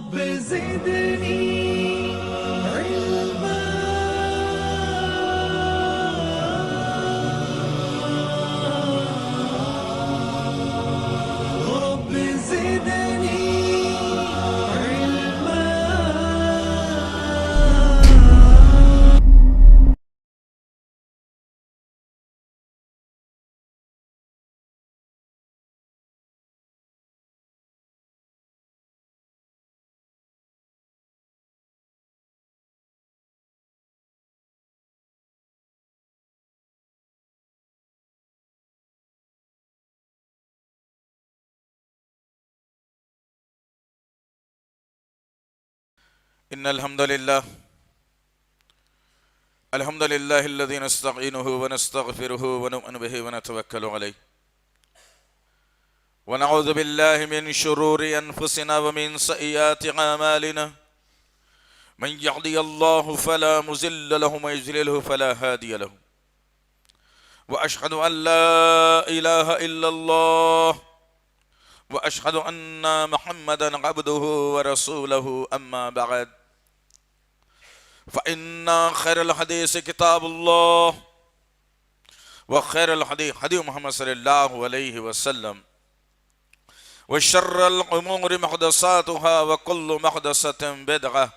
رب زدني علما رب زدني علما. إن الحمد لله الذي نستعينه ونستغفره ونؤمن به ونتوكل عليه ونعوذ بالله من شرور أنفسنا ومن سيئات أعمالنا من يهدي الله فلا مضل له ومن يضلل فلا هادي له وأشهد أن لا إله إلا الله وأشهد أن محمدا عبده ورسوله أما بعد فإن خير الحديث كتاب الله وخير الحديث حديث محمد صلى الله عليه وسلم وشر الأمور محدثاتها وكل محدثة بدعة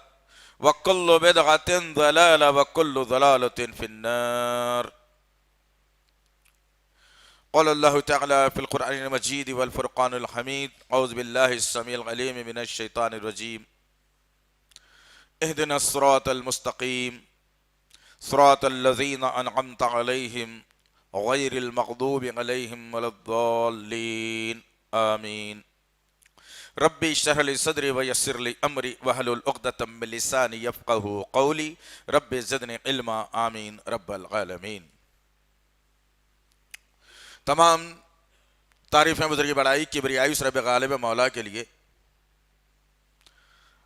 وكل بدعة ضلالة وكل ضلالة في النار. قال الله تعالى في القرآن المجيد والفرقان الحميد أعوذ بالله السميع العليم من الشيطان الرجيم اهدنا الصراط المستقيم صراط الذين أنعمت عليهم غير المغضوب عليهم ولا الضالين آمين. ربي اشرح لي صدري ويسر لي أمري واحلل عقدة من لساني يفقهوا قولي ربي زدني علما آمين رب العالمين. تمام تعریفیں بزرگی بڑائی کبریائی اس رب غالب مولا کے لیے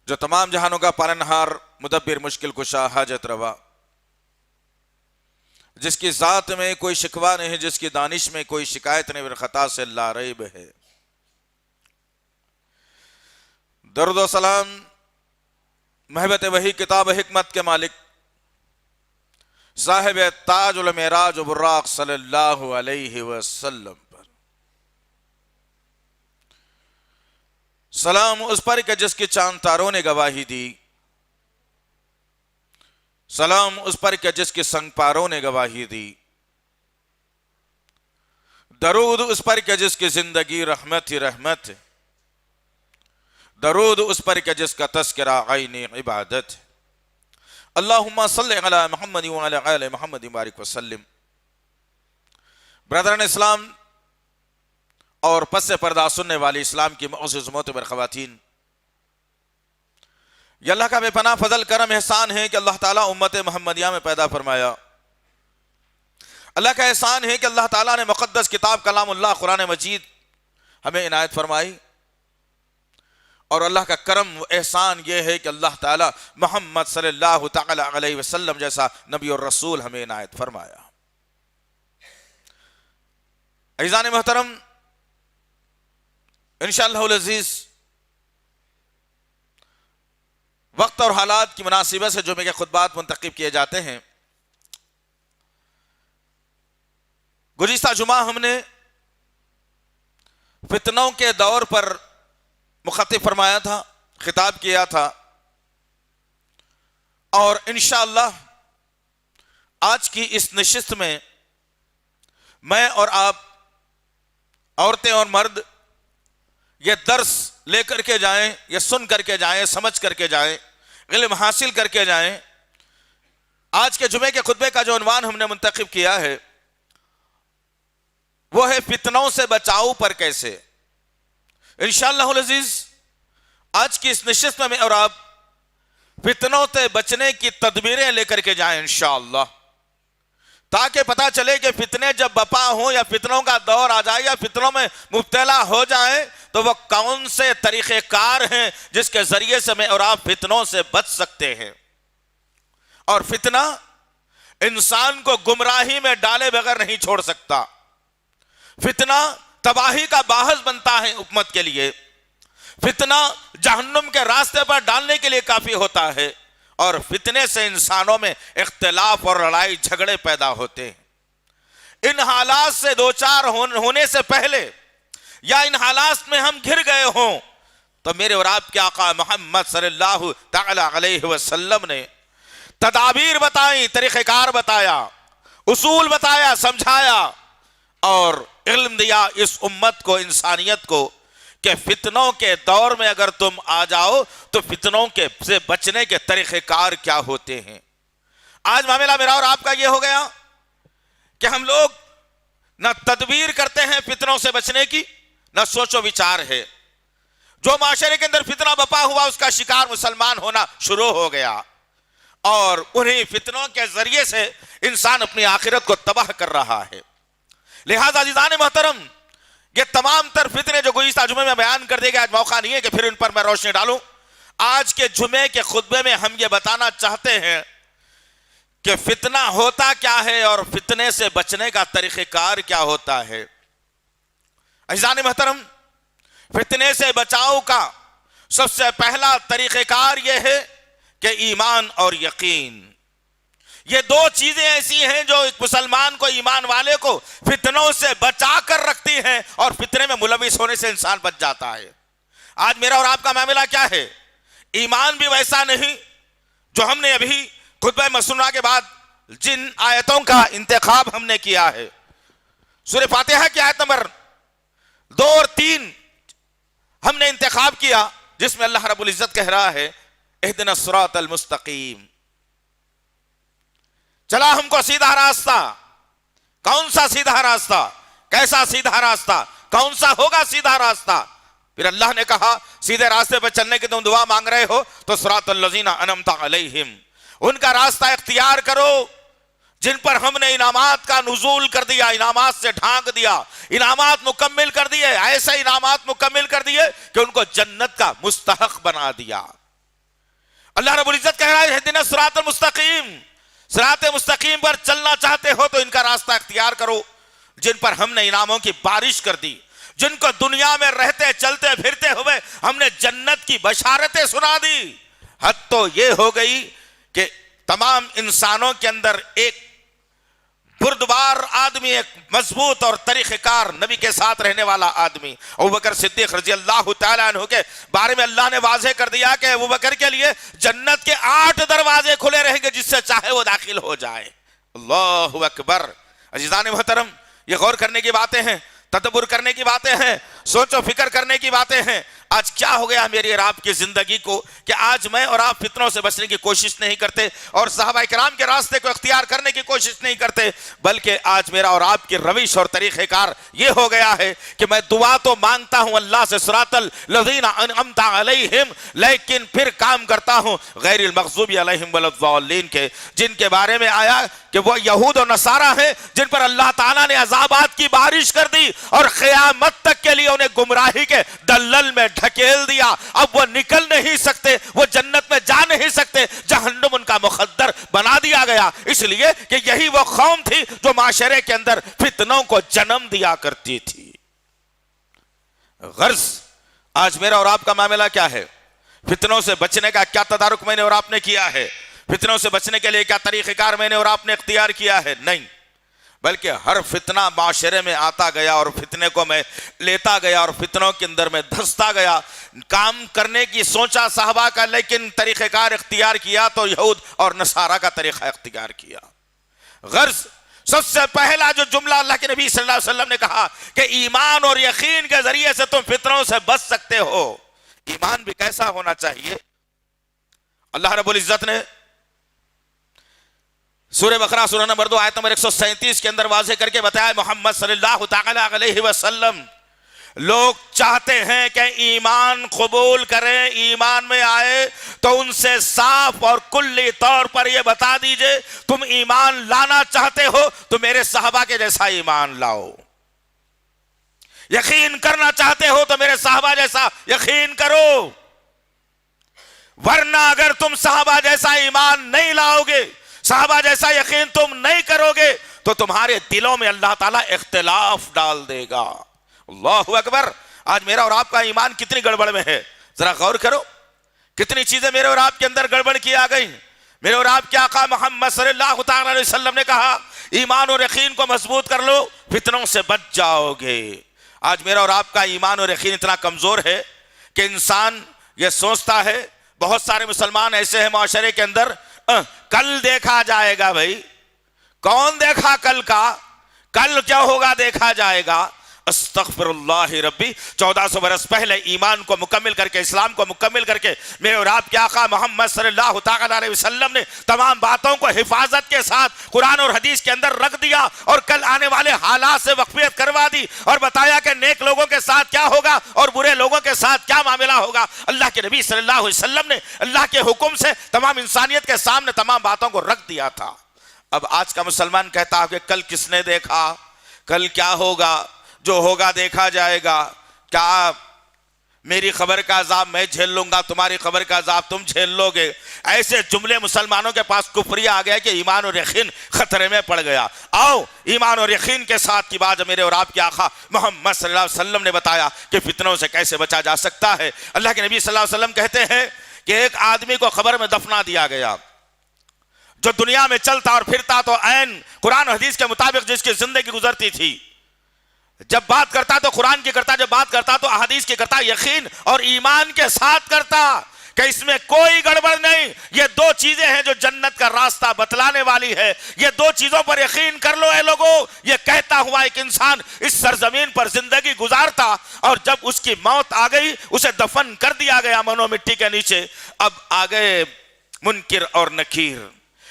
جو تمام جہانوں کا پالنہار مدبر مشکل کشا حاجت روا، جس کی ذات میں کوئی شکوہ نہیں، جس کی دانش میں کوئی شکایت نہیں، اور خطا سے لا ریب ہے. درود و سلام محبت وحی کتاب حکمت کے مالک صاحب تاج المعراج و براق صلی اللہ علیہ وسلم پر سلام اس پر کہ جس کی چاند تاروں نے گواہی دی، سلام اس پر کہ جس کی سنگ پاروں نے گواہی دی، درود اس پر کہ جس کی زندگی رحمت ہی رحمت ہے، درود اس پر کہ جس کا تذکرہ عین عبادت ہے. اللہم صلی علی محمد وعلی آل محمد بارک وسلم. برادران اسلام اور پس پردہ سننے والی اسلام کی معزز معتبر خواتین، یہ اللہ کا بے پناہ فضل کرم احسان ہے کہ اللہ تعالیٰ امت محمدیہ میں پیدا فرمایا. اللہ کا احسان ہے کہ اللہ تعالیٰ نے مقدس کتاب کلام اللہ قرآن مجید ہمیں عنایت فرمائی، اور اللہ کا کرم و احسان یہ ہے کہ اللہ تعالیٰ محمد صلی اللہ تعالی علیہ وسلم جیسا نبی اور رسول ہمیں عنایت فرمایا. عزیزان محترم، انشاءاللہ العزیز وقت اور حالات کی مناسبت سے جمعے کے خطبات منتخب کیے جاتے ہیں. گزشتہ جمعہ ہم نے فتنوں کے دور پر مخاطب فرمایا تھا، خطاب کیا تھا، اور انشاءاللہ آج کی اس نشست میں میں اور آپ عورتیں اور مرد یہ درس لے کر کے جائیں، یہ سن کر کے جائیں، سمجھ کر کے جائیں، علم حاصل کر کے جائیں. آج کے جمعے کے خطبے کا جو عنوان ہم نے منتخب کیا ہے وہ ہے فتنوں سے بچاؤ پر کیسے. انشاءاللہ العزیز آج کی اس نشست میں اور آپ فتنوں سے بچنے کی تدبیریں لے کر کے جائیں انشاءاللہ، تاکہ پتہ چلے کہ فتنے جب بپا ہوں یا فتنوں کا دور آ جائے یا فتنوں میں مبتلا ہو جائیں تو وہ کون سے طریقہ کار ہیں جس کے ذریعے سے میں اور آپ فتنوں سے بچ سکتے ہیں. اور فتنہ انسان کو گمراہی میں ڈالے بغیر نہیں چھوڑ سکتا. فتنہ تباہی کا باعث بنتا ہے امت کے لیے. فتنہ جہنم کے راستے پر ڈالنے کے لیے کافی ہوتا ہے، اور فتنے سے انسانوں میں اختلاف اور لڑائی جھگڑے پیدا ہوتے ہیں۔ ان حالات سے دوچار ہونے سے پہلے یا ان حالات میں ہم گھر گئے ہوں تو میرے اور آپ کے آقا محمد صلی اللہ تعالی علیہ وسلم نے تدابیر بتائیں، طریقہ کار بتایا، اصول بتایا، سمجھایا اور علم دیا اس امت کو، انسانیت کو، کہ فتنوں کے دور میں اگر تم آ جاؤ تو فتنوں کے سے بچنے کے طریقہ کار کیا ہوتے ہیں۔ آج معاملہ میرا اور آپ کا یہ ہو گیا کہ ہم لوگ نہ تدبیر کرتے ہیں فتنوں سے بچنے کی، نہ سوچ و وچار ہے۔ جو معاشرے کے اندر فتنہ بپا ہوا اس کا شکار مسلمان ہونا شروع ہو گیا، اور انہی فتنوں کے ذریعے سے انسان اپنی آخرت کو تباہ کر رہا ہے۔ لہذا عزیزان محترم، یہ تمام تر فتنے جو گزشتہ جمعے میں بیان کر دیے گئے، آج موقع نہیں ہے کہ پھر ان پر میں روشنی ڈالوں۔ آج کے جمعے کے خطبے میں ہم یہ بتانا چاہتے ہیں کہ فتنہ ہوتا کیا ہے اور فتنے سے بچنے کا طریقہ کار کیا ہوتا ہے۔ عزیزان محترم، فتنے سے بچاؤ کا سب سے پہلا طریقہ کار یہ ہے کہ ایمان اور یقین، یہ دو چیزیں ایسی ہیں جو ایک مسلمان کو، ایمان والے کو فتنوں سے بچا کر رکھتی ہیں، اور فتنے میں ملوث ہونے سے انسان بچ جاتا ہے۔ آج میرا اور آپ کا معاملہ کیا ہے؟ ایمان بھی ویسا نہیں جو ہم نے ابھی خطبہ مسنونہ کے بعد جن آیتوں کا انتخاب ہم نے کیا ہے، سورہ فاتحہ کی آیت نمبر 2 اور 3 ہم نے انتخاب کیا، جس میں اللہ رب العزت کہہ رہا ہے اہدنا الصراط المستقیم، چلا ہم کو سیدھا راستہ۔ کون سا سیدھا راستہ؟ کیسا سیدھا راستہ؟ کون سا ہوگا سیدھا راستہ؟ پھر اللہ نے کہا سیدھے راستے پر چلنے کی تم دعا مانگ رہے ہو تو صراط الذین انعمت علیہم، ان کا راستہ اختیار کرو جن پر ہم نے انعامات کا نزول کر دیا، انعامات سے ڈھانک دیا، انعامات مکمل کر دیے، ایسے انعامات مکمل کر دیے کہ ان کو جنت کا مستحق بنا دیا۔ اللہ رب العزت کہہ رہا ہے اہدنا الصراط المستقیم، صراط مستقیم پر چلنا چاہتے ہو تو ان کا راستہ اختیار کرو جن پر ہم نے انعاموں کی بارش کر دی، جن کو دنیا میں رہتے چلتے پھرتے ہوئے ہم نے جنت کی بشارتیں سنا دی۔ حد تو یہ ہو گئی کہ تمام انسانوں کے اندر ایک بردبار آدمی، ایک مضبوط اور طریقہ کار نبی کے ساتھ رہنے والا آدمی ابوبکر صدیق رضی اللہ تعالیٰ عنہ کے بارے میں اللہ نے واضح کر دیا کہ ابوبکر کے لیے جنت کے 8 دروازے کھلے رہیں گے، جس سے چاہے وہ داخل ہو جائے۔ اللہ اکبر۔ عزیزان محترم، یہ غور کرنے کی باتیں ہیں، تدبر کرنے کی باتیں ہیں، سوچ و فکر کرنے کی باتیں ہیں۔ آج کیا ہو گیا میری اور آپ کی زندگی کو کہ آج میں اور آپ فتنوں سے بچنے کی کوشش نہیں کرتے اور صحابہ کرام کے راستے کو اختیار کرنے کی کوشش نہیں کرتے، بلکہ آج میرا اور آپ کی روش اور طریقہ کار یہ ہو گیا ہے کہ میں دعا تو مانگتا ہوں اللہ سے صراط الذین انعمت علیہم، لیکن پھر کام کرتا ہوں غیر المغضوب علیہم ولا الضالین کے، جن کے بارے میں آیا کہ وہ یہود و نصارہ ہیں جن پر اللہ تعالیٰ نے عذابات کی بارش کر دی اور قیامت تک کے لیے انہیں گمراہی کے دلل میں ڈھکیل دیا۔ اب وہ نکل نہیں سکتے، وہ جنت میں جا نہیں سکتے، جہنم ان کا مخدر بنا دیا گیا، اس لیے کہ یہی وہ قوم تھی جو معاشرے کے اندر فتنوں کو جنم دیا کرتی تھی۔ غرض آج میرا اور آپ کا معاملہ کیا ہے؟ فتنوں سے بچنے کا کیا تدارک میں نے اور آپ نے کیا ہے؟ فتنوں سے بچنے کے لیے کیا طریقہ کار میں نے اور آپ نے اختیار کیا ہے؟ نہیں، بلکہ ہر فتنہ معاشرے میں آتا گیا اور فتنے کو میں لیتا گیا اور فتنوں کے اندر میں دھستا گیا۔ کام کرنے کی سوچا صحابہ کا، لیکن طریقہ کار اختیار کیا تو یہود اور نصارہ کا طریقہ اختیار کیا۔ غرض سب سے پہلا جو جملہ اللہ کے نبی صلی اللہ علیہ وسلم نے کہا کہ ایمان اور یقین کے ذریعے سے تم فتنوں سے بچ سکتے ہو۔ ایمان بھی کیسا ہونا چاہیے؟ اللہ رب العزت نے سورہ بقرہ سورہ نمبر 2 آیت نمبر 137 کے اندر واضح کر کے بتایا محمد صلی اللہ تعالی علیہ وسلم لوگ چاہتے ہیں کہ ایمان قبول کریں، ایمان میں آئے تو ان سے صاف اور کلی طور پر یہ بتا دیجئے تم ایمان لانا چاہتے ہو تو میرے صحابہ کے جیسا ایمان لاؤ، یقین کرنا چاہتے ہو تو میرے صحابہ جیسا یقین کرو، ورنہ اگر تم صحابہ جیسا ایمان نہیں لاؤ گے، صحابہ جیسا یقین تم نہیں کرو گے تو تمہارے دلوں میں اللہ تعالیٰ اختلاف ڈال دے گا۔ اللہ اکبر۔ آج میرا اور آپ کا ایمان کتنی گڑبڑ میں ہے۔ ذرا غور کرو کتنی چیزیں میرے اور آپ کے اندر گڑبڑ کی آ گئی. میرے اور آپ کے آقا محمد صلی اللہ تعالی علیہ وسلم نے کہا ایمان اور یقین کو مضبوط کر لو فتنوں سے بچ جاؤ گے. آج میرا اور آپ کا ایمان اور یقین اتنا کمزور ہے کہ انسان یہ سوچتا ہے, بہت سارے مسلمان ایسے ہیں معاشرے کے اندر, کل دیکھا جائے گا. بھائی کون دیکھا کل کا؟ کل کیا ہوگا دیکھا جائے گا. استغفر اللہ ربی. 1400 برس پہلے ایمان کو مکمل کر کے, اسلام کو مکمل کر کے میرے اور آپ کے آقا محمد صلی اللہ تعالی علیہ وسلم نے تمام باتوں کو حفاظت کے ساتھ قرآن اور حدیث کے اندر رکھ دیا, اور کل آنے والے حالات سے واقفیت کروا دی, اور بتایا کہ نیک لوگوں کے ساتھ کیا ہوگا اور برے لوگوں کے ساتھ کیا معاملہ ہوگا. اللہ کے نبی صلی اللہ علیہ وسلم نے اللہ کے حکم سے تمام انسانیت کے سامنے تمام باتوں کو رکھ دیا تھا. اب آج کا مسلمان کہتا ہے کہ کل کس نے دیکھا, کل کیا ہوگا, جو ہوگا دیکھا جائے گا. کیا میری خبر کا عذاب میں جھیل لوں گا, تمہاری خبر کا عذاب تم جھیل لو گے؟ ایسے جملے مسلمانوں کے پاس کفریہ آ گیا کہ ایمان اور یقین خطرے میں پڑ گیا. آؤ ایمان اور یقین کے ساتھ کی بات میرے اور آپ کے آقا محمد صلی اللہ علیہ وسلم نے بتایا کہ فتنوں سے کیسے بچا جا سکتا ہے. اللہ کے نبی صلی اللہ علیہ وسلم کہتے ہیں کہ ایک آدمی کو قبر میں دفنا دیا گیا, جو دنیا میں چلتا اور پھرتا تو عین قرآن و حدیث کے مطابق جس کی زندگی گزرتی تھی. جب بات کرتا تو قرآن کی کرتا, جب بات کرتا تو احادیث کی کرتا, یقین اور ایمان کے ساتھ کرتا کہ اس میں کوئی گڑبڑ نہیں. یہ دو چیزیں ہیں جو جنت کا راستہ بتلانے والی ہے. یہ دو چیزوں پر یقین کر لو اے لوگو. یہ کہتا ہوا ایک انسان اس سرزمین پر زندگی گزارتا, اور جب اس کی موت آ گئی اسے دفن کر دیا گیا منو مٹی کے نیچے. اب آگے منکر اور نکیر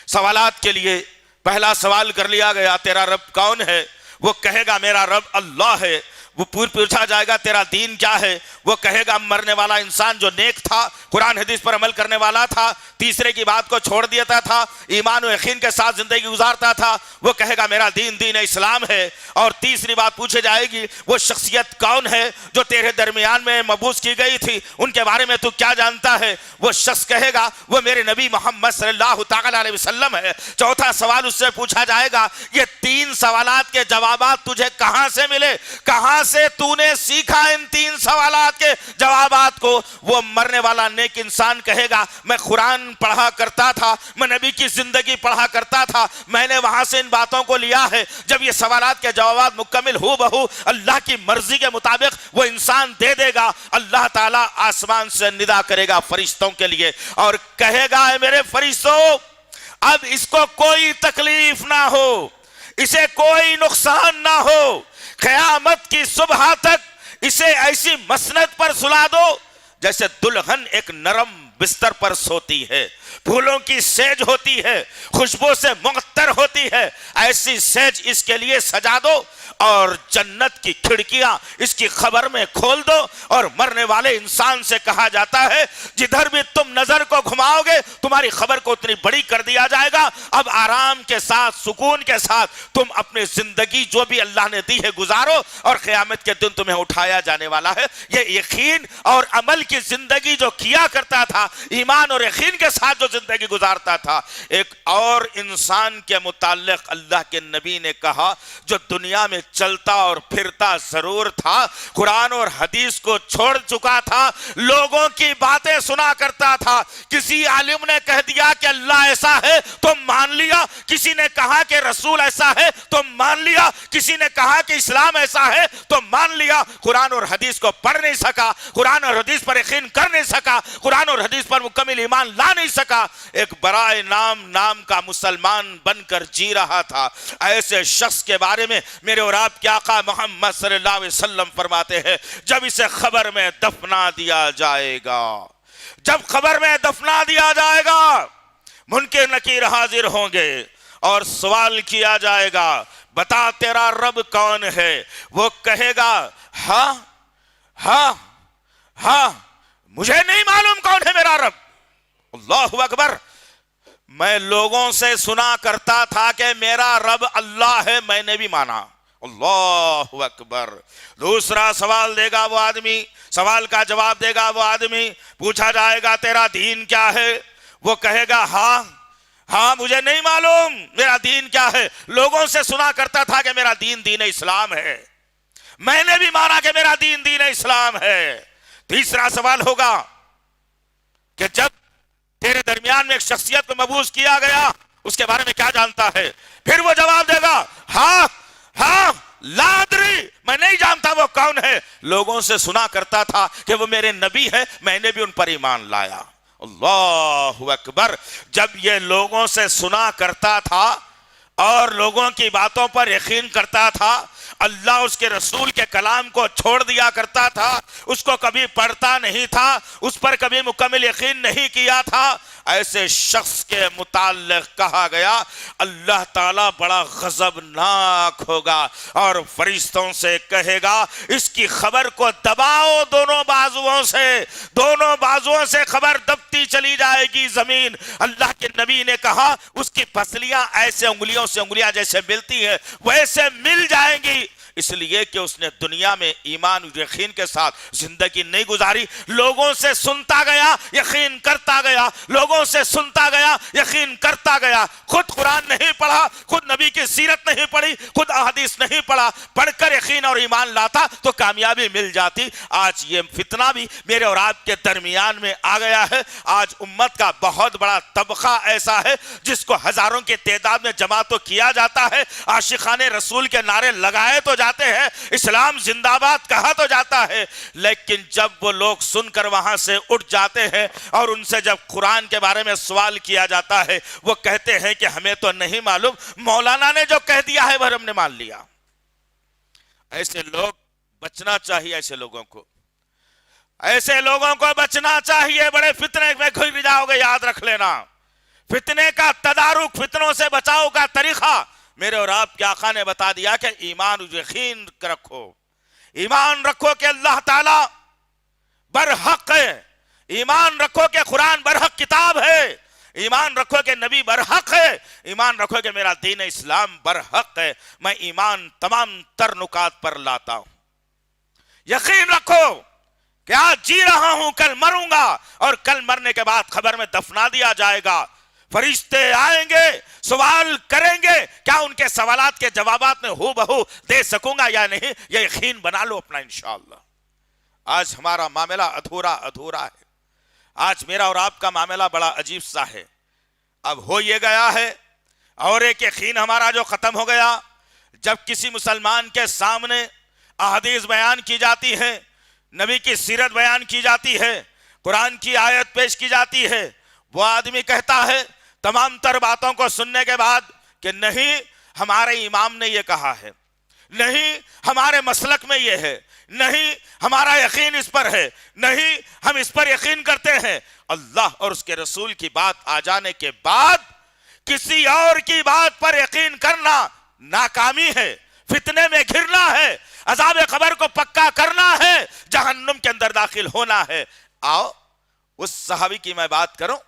سوالات کے لیے پہلا سوال کر لیا گیا, تیرا رب کون ہے؟ وہ کہے گا میرا رب اللہ ہے. وہ پوچھا جائے گا تیرا دین کیا ہے؟ وہ کہے گا مرنے والا انسان جو نیک تھا, قرآن حدیث پر عمل کرنے والا تھا, تیسرے کی بات کو چھوڑ دیتا تھا, ایمان و یقین کے ساتھ زندگی گزارتا تھا, وہ کہے گا میرا دین دین اسلام ہے. اور تیسری بات پوچھے جائے گی وہ شخصیت کون ہے جو تیرے درمیان میں مبعوث کی گئی تھی, ان کے بارے میں تو کیا جانتا ہے؟ وہ شخص کہے گا وہ میرے نبی محمد صلی اللہ تعالی علیہ وسلم ہے. چوتھا سوال اس سے پوچھا جائے گا یہ تین سوالات کے جوابات تجھے کہاں سے ملے, کہاں سے تو نے سیکھا ان تین سوالات کے جوابات کو؟ وہ مرنے والا نیک انسان کہے گا میں قرآن پڑھا کرتا تھا, میں نبی کی زندگی پڑھا کرتا تھا, میں نے وہاں سے ان باتوں کو لیا ہے. جب یہ سوالات کے جوابات مکمل ہو بہو اللہ کی مرضی کے مطابق وہ انسان دے دے گا, اللہ تعالیٰ آسمان سے ندا کرے گا فرشتوں کے لیے اور کہے گا اے میرے فرشتوں اب اس کو کوئی تکلیف نہ ہو, اسے کوئی نقصان نہ ہو, قیامت کی صبح تک اسے ایسی مسند پر سلا دو جیسے دلہن ایک نرم بستر پر سوتی ہے, پھولوں کی سیج ہوتی ہے, خوشبو سے معطر ہوتی ہے, ایسی سیج اس کے لیے سجا دو اور جنت کی کھڑکیاں اس کی خبر میں کھول دو. اور مرنے والے انسان سے کہا جاتا ہے جدھر بھی تم نظر کو گھماؤ گے تمہاری خبر کو اتنی بڑی کر دیا جائے گا, اب آرام کے ساتھ سکون کے ساتھ تم اپنی زندگی جو بھی اللہ نے دی ہے گزارو, اور قیامت کے دن تمہیں اٹھایا جانے والا ہے. یہ یقین اور عمل کی زندگی جو کیا کرتا تھا, ایمان اور یقین کے ساتھ جو زندگی گزارتا تھا. ایک اور انسان کے متعلق اللہ کے نبی نے کہا جو دنیا میں چلتا اور پھرتا ضرور تھا, قرآن اور حدیث کو چھوڑ چکا تھا, لوگوں کی باتیں سنا کرتا تھا. کسی عالم نے کہہ دیا کہ اللہ ایسا ہے تو مان لیا, کسی نے کہا کہ رسول ایسا ہے تو مان لیا, کسی نے کہا کہ اسلام ایسا ہے تو مان لیا. قرآن اور حدیث کو پڑھ نہیں سکا, قرآن اور حدیث پر یقین کر نہیں سکا, قرآن اور حدیث پر مکمل ایمان لا نہیں سکا, ایک برائے نام کا مسلمان بن کر جی رہا تھا. ایسے شخص کے بارے میں میرے اور آپ کے آقا محمد صلی اللہ علیہ وسلم فرماتے ہیں جب اسے خبر میں دفنا دیا جائے گا, جب خبر میں دفنا دیا جائے گا منکر نکیر حاضر ہوں گے اور سوال کیا جائے گا بتا تیرا رب کون ہے؟ وہ کہے گا ہاں مجھے نہیں معلوم کون ہے میرا رب. اللہ اکبر. میں لوگوں سے سنا کرتا تھا کہ میرا رب اللہ ہے, میں نے بھی مانا. اللہ اکبر. دوسرا سوال دے گا وہ آدمی, سوال کا جواب دے گا وہ آدمی, پوچھا جائے گا تیرا دین کیا ہے؟ وہ کہے گا ہاں مجھے نہیں معلوم میرا دین کیا ہے, لوگوں سے سنا کرتا تھا کہ میرا دین دین اسلام ہے, میں نے بھی مانا کہ میرا دین دین اسلام ہے. تیسرا سوال ہوگا درمیان میں ایک شخصیت کو مبعوث کیا گیا، اس کے بارے میں کیا جانتا ہے؟ پھر وہ جواب دے گا ہاں ہاں لا ادری، میں نہیں جانتا وہ کون ہے، لوگوں سے سنا کرتا تھا کہ وہ میرے نبی ہے، میں نے بھی ان پر ایمان لایا۔ اللہ اکبر۔ جب یہ لوگوں سے سنا کرتا تھا اور لوگوں کی باتوں پر یقین کرتا تھا، اللہ اس کے رسول کے کلام کو چھوڑ دیا کرتا تھا، اس کو کبھی پڑھتا نہیں تھا، اس پر کبھی مکمل یقین نہیں کیا تھا، ایسے شخص کے متعلق کہا گیا اللہ تعالیٰ بڑا غضبناک ہوگا اور فرشتوں سے کہے گا اس کی خبر کو دباؤ دونوں بازوؤں سے خبر دبتی چلی جائے گی زمین۔ اللہ کے نبی نے کہا اس کی پسلیاں ایسے انگلیوں سے انگلیاں جیسے ملتی ہیں ویسے مل جائیں گی، اس لیے کہ اس نے دنیا میں ایمان و یقین کے ساتھ زندگی نہیں گزاری، لوگوں سے سنتا گیا یقین کرتا گیا، لوگوں سے سنتا گیا یقین کرتا گیا، خود قرآن نہیں پڑھا، خود نبی کی سیرت نہیں پڑھی، خود احادیث نہیں پڑھا، پڑھ کر یقین اور ایمان لاتا تو کامیابی مل جاتی۔ آج یہ فتنہ بھی میرے اور آپ کے درمیان میں آ گیا ہے۔ آج امت کا بہت بڑا طبقہ ایسا ہے جس کو ہزاروں کی تعداد میں جمع تو کیا جاتا ہے، عاشقان رسول کے نعرے لگائے تو جاتے ہیں، اسلام زندہ باد کہا تو جاتا ہے، لیکن جب وہ لوگ سن کر وہاں سے اٹھ جاتے ہیں اور ان سے جب قرآن کے بارے میں سوال کیا جاتا ہے وہ کہتے ہیں کہ ہمیں تو نہیں معلوم، مولانا نے جو کہہ دیا ہے وہ ہم نے مان لیا۔ ایسے لوگ بچنا چاہیے، ایسے لوگوں کو بچنا چاہیے، بڑے فتنے میں گھر جاؤ گے، یاد رکھ لینا۔ فتنے کا تدارک، فتنوں سے بچاؤ کا طریقہ میرے اور آپ کے آقا نے بتا دیا کہ ایمان و یقین رکھو، ایمان رکھو کہ اللہ تعالی برحق ہے، ایمان رکھو کہ قرآن برحق کتاب ہے، ایمان رکھو کہ نبی برحق ہے، ایمان رکھو کہ میرا دین اسلام برحق ہے، میں ایمان تمام تر نکات پر لاتا ہوں۔ یقین رکھو کہ آج جی رہا ہوں، کل مروں گا اور کل مرنے کے بعد قبر میں دفنا دیا جائے گا، فرشتے آئیں گے سوال کریں گے، کیا ان کے سوالات کے جوابات میں ہو بہو دے سکوں گا یا نہیں، یہ یقین بنا لو اپنا انشاءاللہ۔ آج ہمارا معاملہ ادھورا ہے، آج میرا اور آپ کا معاملہ بڑا عجیب سا ہے۔ اب ہو یہ گیا ہے اور ایک یقین ہمارا جو ختم ہو گیا، جب کسی مسلمان کے سامنے احادیث بیان کی جاتی ہے، نبی کی سیرت بیان کی جاتی ہے، قرآن کی آیت پیش کی جاتی ہے، وہ آدمی کہتا ہے تمام تر باتوں کو سننے کے بعد کہ نہیں ہمارے امام نے یہ کہا ہے، نہیں ہمارے مسلک میں یہ ہے، نہیں ہمارا یقین اس پر ہے، نہیں ہم اس پر یقین کرتے ہیں۔ اللہ اور اس کے رسول کی بات آ جانے کے بعد کسی اور کی بات پر یقین کرنا ناکامی ہے، فتنے میں گھرنا ہے، عذاب قبر کو پکا کرنا ہے، جہنم کے اندر داخل ہونا ہے۔ آؤ اس صحابی کی میں بات کروں،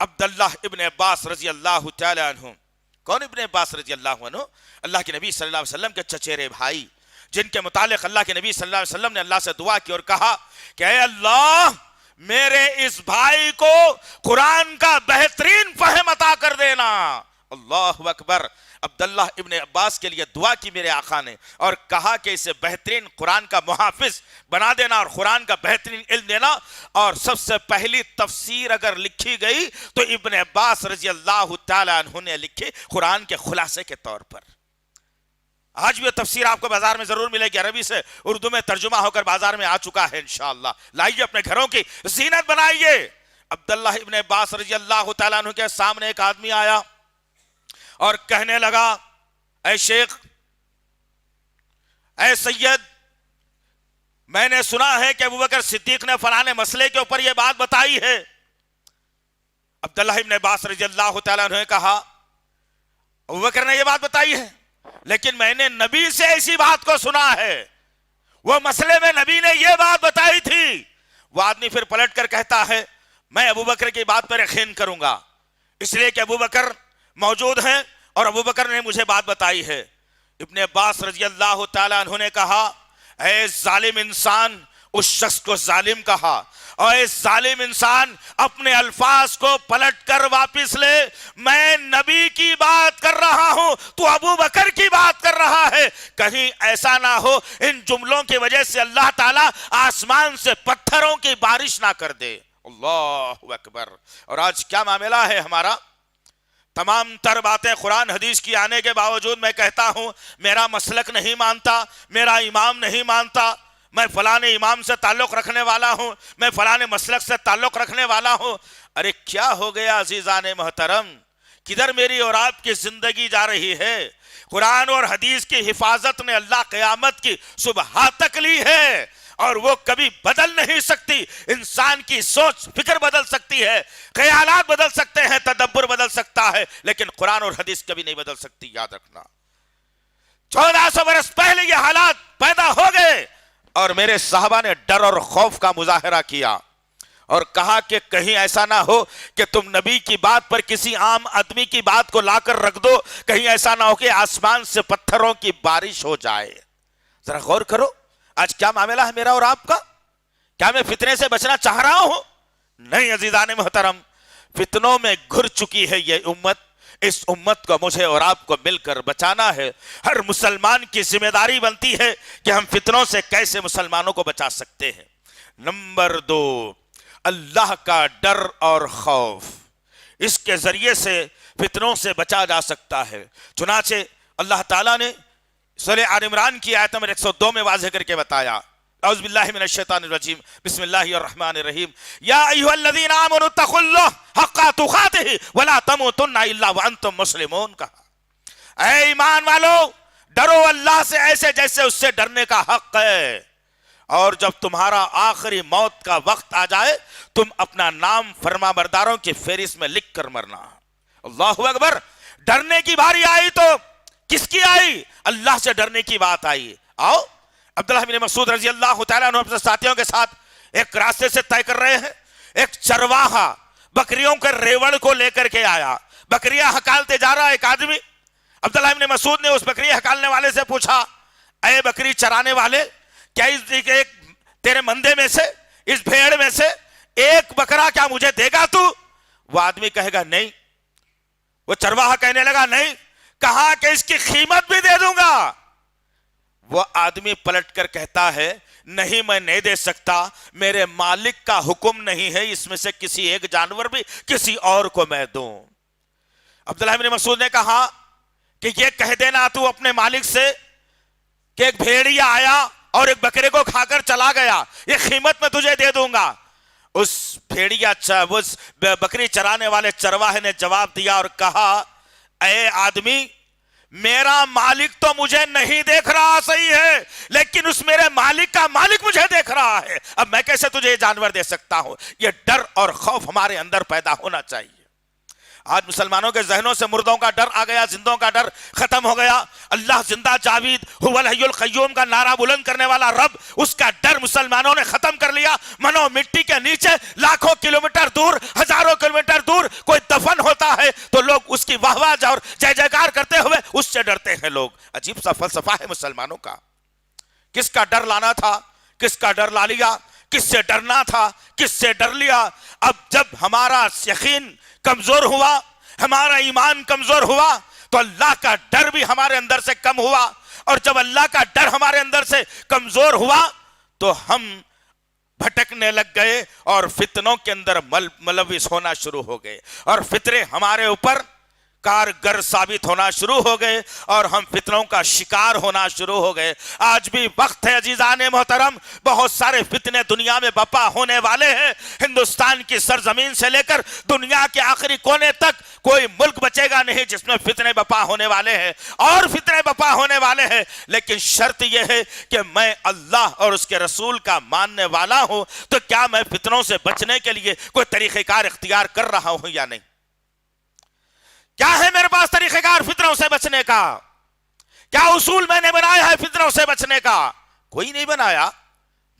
عبداللہ ابن عباس رضی اللہ تعالی عنہ۔ کون ابن عباس رضی اللہ عنہ؟ اللہ کے نبی صلی اللہ علیہ وسلم کے چچیرے بھائی، جن کے متعلق اللہ کے نبی صلی اللہ علیہ وسلم نے اللہ سے دعا کی اور کہا کہ اے اللہ میرے اس بھائی کو قرآن کا بہترین فہم عطا کر دینا۔ اللہ اکبر۔ عبداللہ ابن عباس کے لیے دعا کی میرے آقا نے اور کہا کہ اسے بہترین قرآن کا محافظ بنا دینا اور قرآن کا بہترین علم دینا، اور سب سے پہلی تفسیر اگر لکھی گئی تو ابن عباس رضی اللہ تعالی عنہ نے لکھی قرآن کے خلاصے کے طور پر۔ آج بھی تفسیر آپ کو بازار میں ضرور ملے گی، عربی سے اردو میں ترجمہ ہو کر بازار میں آ چکا ہے انشاءاللہ۔ لائیے اپنے گھروں کی زینت بنائیے۔ عبداللہ ابن عباس رضی اللہ تعالیٰ عنہ کے سامنے ایک آدمی آیا اور کہنے لگا اے شیخ، اے سید، میں نے سنا ہے کہ ابوبکر صدیق نے فلانے مسئلے کے اوپر یہ بات بتائی ہے۔ عبداللہ ابن عباس رضی اللہ تعالیٰ عنہ نے کہا ابوبکر نے یہ بات بتائی ہے، لیکن میں نے نبی سے ایسی بات کو سنا ہے، وہ مسئلے میں نبی نے یہ بات بتائی تھی۔ وہ آدمی پھر پلٹ کر کہتا ہے میں ابوبکر کی بات پر یقین کروں گا، اس لیے کہ ابوبکر موجود ہیں اور ابوبکر نے مجھے بات بتائی ہے۔ ابن عباس رضی اللہ تعالیٰ عنہ نے کہا اے ظالم انسان، اس شخص کو ظالم کہا، اور اے ظالم انسان اپنے الفاظ کو پلٹ کر واپس لے، میں نبی کی بات کر رہا ہوں، تو ابو بکر کی بات کر رہا ہے، کہیں ایسا نہ ہو ان جملوں کی وجہ سے اللہ تعالیٰ آسمان سے پتھروں کی بارش نہ کر دے۔ اللہ اکبر. اور آج کیا معاملہ ہے ہمارا؟ تمام تر باتیں قرآن حدیث کی آنے کے باوجود میں کہتا ہوں میرا مسلک نہیں مانتا، میرا امام نہیں مانتا، میں فلاں امام سے تعلق رکھنے والا ہوں، میں فلاں مسلک سے تعلق رکھنے والا ہوں. ارے کیا ہو گیا عزیزان محترم؟ کدھر میری اور آپ کی زندگی جا رہی ہے؟ قرآن اور حدیث کی حفاظت نے اللہ قیامت کی صبح تک لی ہے، اور وہ کبھی بدل نہیں سکتی. انسان کی سوچ فکر بدل سکتی ہے، خیالات بدل سکتے ہیں، تدبر بدل سکتا ہے، لیکن قرآن اور حدیث کبھی نہیں بدل سکتی. یاد رکھنا 1400 برس پہلے یہ حالات پیدا ہو گئے، اور میرے صحابہ نے ڈر اور خوف کا مظاہرہ کیا اور کہا کہ کہیں ایسا نہ ہو کہ تم نبی کی بات پر کسی عام آدمی کی بات کو لا کر رکھ دو، کہیں ایسا نہ ہو کہ آسمان سے پتھروں کی بارش ہو جائے. ذرا غور کرو آج کیا معاملہ ہے میرا اور آپ کا؟ کیا میں فتنے سے بچنا چاہ رہا ہوں؟ نہیں عزیزان محترم، فتنوں میں گھر چکی ہے یہ امت. اس امت کو مجھے اور آپ کو مل کر بچانا ہے. ہر مسلمان کی ذمہ داری بنتی ہے کہ ہم فتنوں سے کیسے مسلمانوں کو بچا سکتے ہیں. نمبر 2، اللہ کا ڈر اور خوف. اس کے ذریعے سے فتنوں سے بچا جا سکتا ہے. چنانچہ اللہ تعالیٰ نے سورہ آل عمران کی آیت نمبر 102 میں واضح کر کے بتایا، اعوذ باللہ من الشیطان الرجیم، بسم اللہ الرحمن الرحیم، یا ایھا الذین آمنوا اتقوا اللہ حق تقاتہ ولا تموتن الا وانتم مسلمون. کہا اے ایمان والو ڈرو اللہ سے ایسے جیسے اس سے ڈرنے کا حق ہے، اور جب تمہارا آخری موت کا وقت آ جائے تم اپنا نام فرما برداروں کی فہرست میں لکھ کر مرنا. اللہ اکبر. ڈرنے کی باری آئی تو کس کی آئی؟ اللہ سے ڈرنے کی بات آئی. آؤ عبداللہ بن مسعود رضی اللہ تعالیٰ عنہ اپنے ساتھیوں کے ساتھ ایک راستے سے طے کر رہے ہیں. ایک چرواہا بکریوں کے ریوڑ کو لے کر کے آیا، بکریاں ہکالتے جا رہا ایک آدمی. عبداللہ بن مسعود نے اس بکری ہکالنے والے سے پوچھا، اے بکری چرانے والے، کیا ایک تیرے مندے میں سے، اس بھیڑ میں سے ایک بکرا کیا مجھے دے گا تو؟ وہ آدمی کہے گا نہیں. وہ چرواہا کہنے لگا نہیں. کہا کہ اس کی قیمت بھی دے دوں گا. وہ آدمی پلٹ کر کہتا ہے نہیں میں نہیں دے سکتا، میرے مالک کا حکم نہیں ہے اس میں سے کسی ایک جانور بھی کسی اور کو میں دوں. عبداللہ بن مسعود نے کہا کہ یہ کہہ دینا تو اپنے مالک سے کہ ایک بھیڑیا آیا اور ایک بکرے کو کھا کر چلا گیا، یہ قیمت میں تجھے دے دوں گا. اس بھیڑیا اس بکری چرانے والے چرواہے نے جواب دیا اور کہا اے آدمی میرا مالک تو مجھے نہیں دیکھ رہا صحیح ہے، لیکن اس میرے مالک کا مالک مجھے دیکھ رہا ہے. اب میں کیسے تجھے یہ جانور دے سکتا ہوں؟ یہ ڈر اور خوف ہمارے اندر پیدا ہونا چاہیے. آج مسلمانوں کے ذہنوں سے مردوں کا ڈر آ گیا، زندوں کا ڈر ختم ہو گیا. اللہ زندہ جاوید هو الحی القیوم کا نعرہ بلند کرنے والا رب، اس کا ڈر مسلمانوں نے ختم کر لیا. منو مٹی کے نیچے لاکھوں کلومیٹر دور، ہزاروں کلومیٹر دور کوئی دفن ہوتا ہے تو لوگ اس کی واہ واہ اور جے جےکار کرتے ہوئے اس سے ڈرتے ہیں لوگ. عجیب سا فلسفہ ہے مسلمانوں کا. کس کا ڈر لانا تھا، کس کا ڈر لا لیا، کس سے ڈرنا تھا، کس سے ڈر لیا. اب جب ہمارا یقین کمزور ہوا، ہمارا ایمان کمزور ہوا تو اللہ کا ڈر بھی ہمارے اندر سے کم ہوا، اور جب اللہ کا ڈر ہمارے اندر سے کمزور ہوا تو ہم بھٹکنے لگ گئے اور فتنوں کے اندر ملوث ہونا شروع ہو گئے، اور فتنے ہمارے اوپر کارگر ثابت ہونا شروع ہو گئے اور ہم فتنوں کا شکار ہونا شروع ہو گئے. آج بھی وقت ہے عزیزان محترم، بہت سارے فتنے دنیا میں بپا ہونے والے ہیں. ہندوستان کی سرزمین سے لے کر دنیا کے آخری کونے تک کوئی ملک بچے گا نہیں جس میں فتنے بپا ہونے والے ہیں، اور فتنے بپا ہونے والے ہیں. لیکن شرط یہ ہے کہ میں اللہ اور اس کے رسول کا ماننے والا ہوں، تو کیا میں فتنوں سے بچنے کے لیے کوئی طریقہ کار اختیار کر رہا ہوں یا نہیں؟ کیا ہے میرے پاس طریقہ کار فتنوں سے بچنے کا؟ کیا اصول میں نے بنایا ہے فتنوں سے بچنے کا؟ کوئی نہیں بنایا.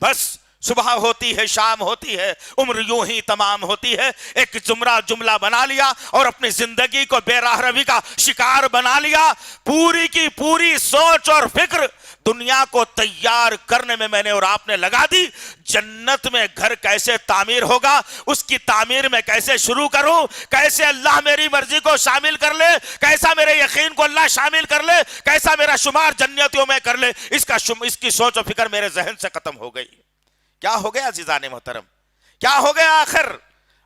بس صبح ہوتی ہے، شام ہوتی ہے، عمر یوں ہی تمام ہوتی ہے. ایک جملہ بنا لیا اور اپنی زندگی کو بے راہ روی کا شکار بنا لیا. پوری کی پوری سوچ اور فکر دنیا کو تیار کرنے میں نے اور آپ نے لگا دی. جنت میں گھر کیسے تعمیر ہوگا، اس کی تعمیر میں کیسے شروع کروں، کیسے اللہ میری مرضی کو شامل کر لے، کیسا میرے یقین کو اللہ شامل کر لے، کیسا میرا شمار جنتیوں میں کر لے، اس کی سوچ و فکر میرے ذہن سے ختم ہو گئی. کیا ہو گیا عزیزان محترم؟ کیا ہو گیا آخر؟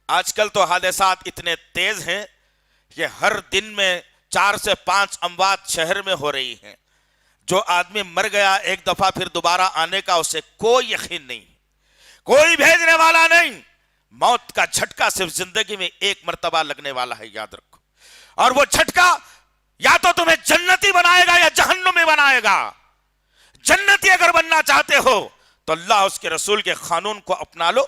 آج کل تو حادثات اتنے تیز ہیں کہ ہر دن میں 4 سے 5 اموات شہر میں ہو رہی ہیں. جو آدمی مر گیا ایک دفعہ پھر دوبارہ آنے کا اسے کوئی یقین نہیں، کوئی بھیجنے والا نہیں. موت کا جھٹکا صرف زندگی میں ایک مرتبہ لگنے والا ہے، یاد رکھو. اور وہ جھٹکا یا تو تمہیں جنتی بنائے گا یا جہنمی بنائے گا. جنتی اگر بننا چاہتے ہو تو اللہ اس کے رسول کے قانون کو اپنا لو.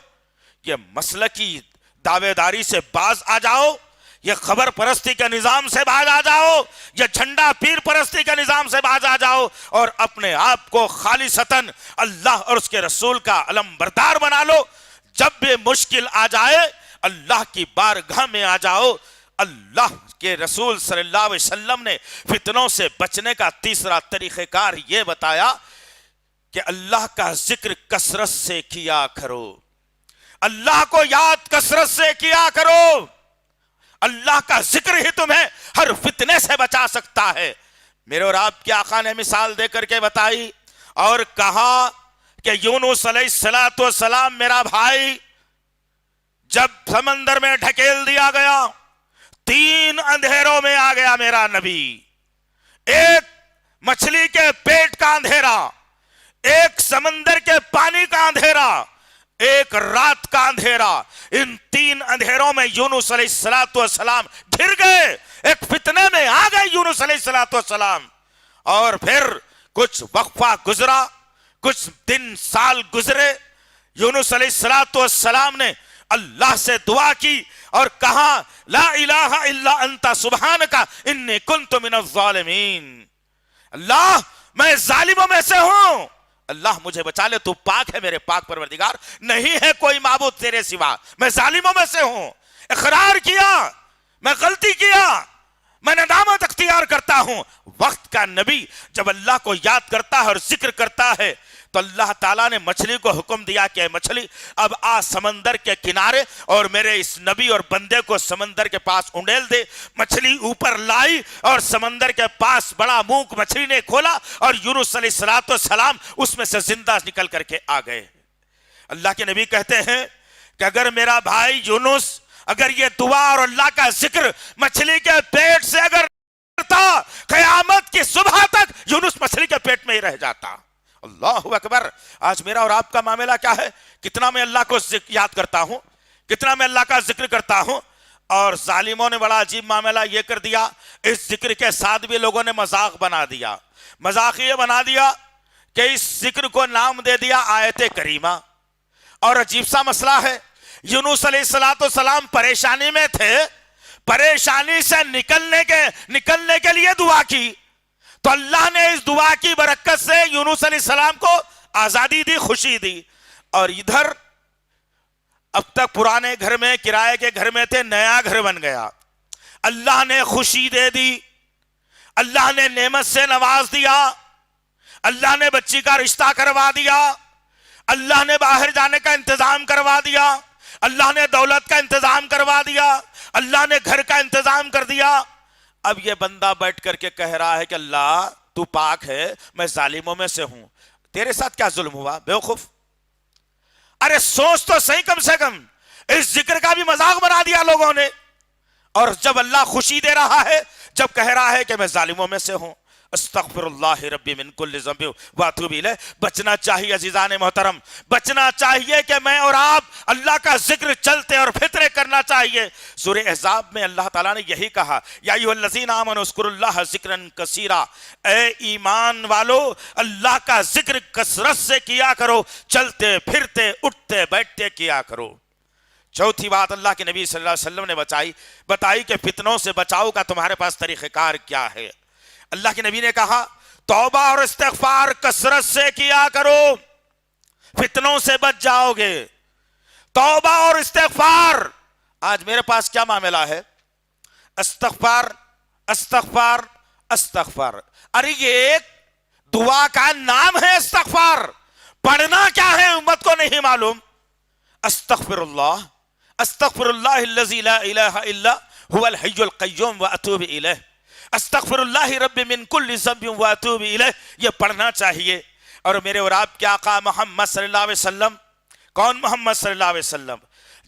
یہ مسلکی دعوے داری سے باز آ جاؤ، یہ خبر پرستی کے نظام سے باز آ جاؤ، یہ جھنڈا پیر پرستی کے نظام سے باز آ جاؤ، اور اپنے آپ کو خالصتاً اللہ اور اس کے رسول کا علم بردار بنا لو. جب بھی مشکل آ جائے اللہ کی بارگاہ میں آ جاؤ. اللہ کے رسول صلی اللہ علیہ وسلم نے فتنوں سے بچنے کا تیسرا طریقہ کار یہ بتایا کہ اللہ کا ذکر کثرت سے کیا کرو. اللہ کو یاد کثرت سے کیا کرو. اللہ کا ذکر ہی تمہیں ہر فتنے سے بچا سکتا ہے. میرے اور آپ کے آقا نے مثال دے کر کے بتائی اور کہا کہ یونس علیہ السلام میرا بھائی جب سمندر میں ڈھکیل دیا گیا، 3 اندھیروں میں آ گیا میرا نبی. ایک مچھلی کے پیٹ کا اندھیرا، ایک سمندر کے پانی کا اندھیرا، ایک رات کا اندھیرا. ان 3 اندھیروں میں یونس علیہ السلام گر گئے. ایک فتنے میں آ گئے یونس علیہ السلام. اور پھر کچھ وقفہ گزرا، کچھ دن سال گزرے. یونس علیہ السلام نے اللہ سے دعا کی اور کہا لا الہ الا انت سبحانک انی کنت من الظالمین. اللہ میں ظالموں میں سے ہوں، اللہ مجھے بچا لے، تو پاک ہے میرے پاک پروردگار، نہیں ہے کوئی معبود تیرے سوا، میں ظالموں میں سے ہوں. اقرار کیا میں غلطی کیا، میں ندامت اختیار کرتا ہوں. وقت کا نبی جب اللہ کو یاد کرتا ہے اور ذکر کرتا ہے تو اللہ تعالیٰ نے مچھلی کو حکم دیا کہ مچھلی اب آ سمندر کے کنارے اور میرے اس نبی اور بندے کو سمندر کے پاس انڈیل دے. مچھلی اوپر لائی اور سمندر کے پاس بڑا منہ مچھلی نے کھولا اور یونس علیہ السلام اس میں سے زندہ نکل کر کے آ گئے. اللہ کے نبی کہتے ہیں کہ اگر میرا بھائی یونس اگر یہ دعا اور اللہ کا ذکر مچھلی کے پیٹ سے اگر کرتا، قیامت کی صبح تک یونس مچھلی کے پیٹ میں ہی رہ جاتا. اللہ اکبر. آج میرا اور آپ کا معاملہ کیا ہے؟ کتنا میں اللہ کو یاد کرتا ہوں، کتنا میں اللہ کا ذکر کرتا ہوں. اور ظالموں نے بڑا عجیب معاملہ یہ کر دیا، اس ذکر کے ساتھ بھی لوگوں نے مذاق بنا دیا. مذاق یہ بنا دیا کہ اس ذکر کو نام دے دیا آیت کریمہ. اور عجیب سا مسئلہ ہے، یونس علیہ السلام پریشانی میں تھے، پریشانی سے نکلنے کے لیے دعا کی تو اللہ نے اس دعا کی برکت سے یونس علیہ السلام کو آزادی دی، خوشی دی. اور ادھر اب تک پرانے گھر میں کرائے کے گھر میں تھے، نیا گھر بن گیا. اللہ نے خوشی دے دی، اللہ نے نعمت سے نواز دیا، اللہ نے بچی کا رشتہ کروا دیا، اللہ نے باہر جانے کا انتظام کروا دیا، اللہ نے دولت کا انتظام کروا دیا، اللہ نے گھر کا انتظام کر دیا. اب یہ بندہ بیٹھ کر کے کہہ رہا ہے کہ اللہ تو پاک ہے، میں ظالموں میں سے ہوں، تیرے ساتھ کیا ظلم ہوا بیوقوف. ارے سوچ تو صحیح کم سے کم. اس ذکر کا بھی مذاق بنا دیا لوگوں نے. اور جب اللہ خوشی دے رہا ہے، جب کہہ رہا ہے کہ میں ظالموں میں سے ہوں، استغفر اللہ ربی من کل ذنب واتوب الیہ. بچنا چاہیے عزیزان محترم، بچنا چاہیے کہ میں اور آپ اللہ کا ذکر چلتے اور فطرے کرنا چاہیے. سورہ احزاب میں اللہ تعالیٰ نے یہی کہا یا ایھا الذین آمنوا اذکروا اللہ ذکرا کثیرا. اے ایمان والو اللہ کا ذکر کثرت سے کیا کرو، چلتے پھرتے اٹھتے بیٹھتے کیا کرو. چوتھی بات اللہ کے نبی صلی اللہ علیہ وسلم نے بتائی کہ فتنوں سے بچاؤ کا تمہارے پاس طریقہ کار کیا ہے. اللہ کے نبی نے کہا توبہ اور استغفار کثرت سے کیا کرو، فتنوں سے بچ جاؤ گے. توبہ اور استغفار. آج میرے پاس کیا معاملہ ہے؟ استغفار استغفار استغفار. ارے یہ ایک دعا کا نام ہے استغفار، پڑھنا کیا ہے امت کو نہیں معلوم. استغفر اللہ الذی لا الہ الا هو الحی القیوم واتوب الیہ. استغفر اللہ رب من کل ذنب واتوب الیہ. یہ پڑھنا چاہیے. اور میرے اور آپ کے آقا محمد صلی اللہ علیہ وسلم، کون محمد صلی اللہ علیہ وسلم؟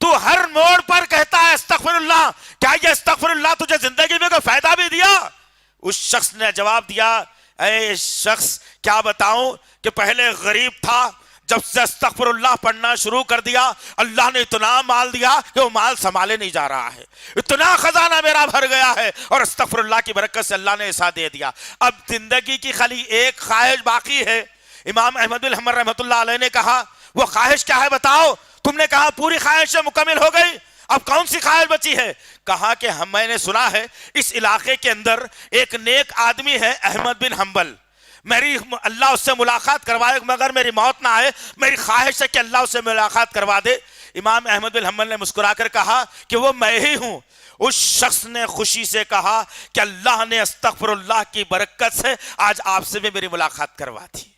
تو ہر موڑ پر کہتا ہے استغفر اللہ، کیا یہ استغفر اللہ تجھے زندگی میں کوئی فائدہ بھی دیا؟ اس شخص نے جواب دیا، اے شخص کیا بتاؤں کہ پہلے غریب تھا، جب سے استغفر اللہ پڑھنا شروع کر دیا اللہ نے اتنا مال دیا کہ وہ مال سنبھالے نہیں جا رہا ہے، اتنا خزانہ میرا بھر گیا ہے، اور استغفر اللہ کی برکت سے اللہ نے ایسا دے دیا۔ اب زندگی کی خالی ایک خواہش باقی ہے۔ امام احمد بن حنبل رحمۃ اللہ علیہ نے کہا وہ خواہش کیا ہے بتاؤ؟ تم نے کہا پوری خواہشیں مکمل ہو گئی، اب کون سی خواہش بچی ہے؟ کہا کہ میں نے سنا ہے اس علاقے کے اندر ایک نیک آدمی ہے احمد بن حنبل، میری اللہ اس سے ملاقات کروائے، مگر میری موت نہ آئے، میری خواہش ہے کہ اللہ اس سے ملاقات کروا دے۔ امام احمد بن حنبل نے مسکرا کر کہا کہ وہ میں ہی ہوں۔ اس شخص نے خوشی سے کہا کہ اللہ نے استغفر اللہ کی برکت سے آج آپ سے بھی میری ملاقات کروا دی۔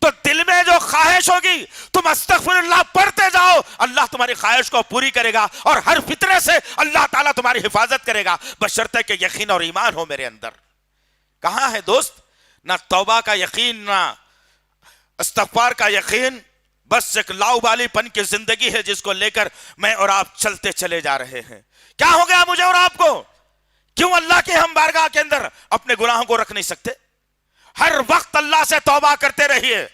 تو دل میں جو خواہش ہوگی تم استغفر اللہ پڑھتے جاؤ، اللہ تمہاری خواہش کو پوری کرے گا، اور ہر فتنے سے اللہ تعالیٰ تمہاری حفاظت کرے گا، بشرطے کہ یقین اور ایمان ہو میرے اندر۔ کہاں ہے دوست؟ نہ توبہ کا یقین، نہ استغفار کا یقین، بس ایک لاؤبالی پن کی زندگی ہے جس کو لے کر میں اور آپ چلتے چلے جا رہے ہیں۔ کیا ہو گیا مجھے اور آپ کو؟ کیوں اللہ کے ہم بارگاہ کے اندر اپنے گناہوں کو رکھ نہیں سکتے؟ ہر وقت اللہ سے توبہ کرتے رہیے،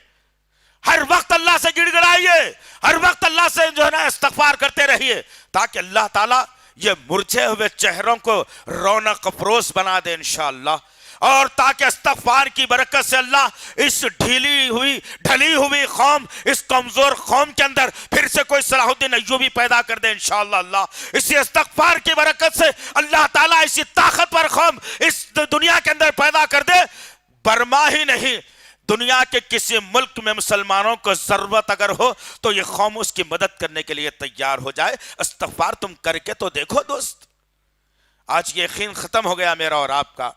ہر وقت اللہ سے گڑ گڑائیے، ہر وقت اللہ سے جو ہے نا استغفار کرتے رہیے، تاکہ اللہ تعالیٰ یہ مرجھے ہوئے چہروں کو رونق افروز بنا دے انشاءاللہ، اور تاکہ استغفار کی برکت سے اللہ اس ڈھلی ہوئی قوم، اس کمزور قوم کے اندر پھر سے کوئی صلاح الدین ایوبی پیدا کر دے انشاءاللہ اللہ۔ اسی استغفار کی برکت سے اللہ تعالیٰ اسی طاقتور قوم اس دنیا کے اندر پیدا کر دے، برما ہی نہیں دنیا کے کسی ملک میں مسلمانوں کو ضرورت اگر ہو تو یہ قوم اس کی مدد کرنے کے لیے تیار ہو جائے۔ استغفار تم کر کے تو دیکھو دوست۔ آج یہ یقین ختم ہو گیا میرا اور آپ کا،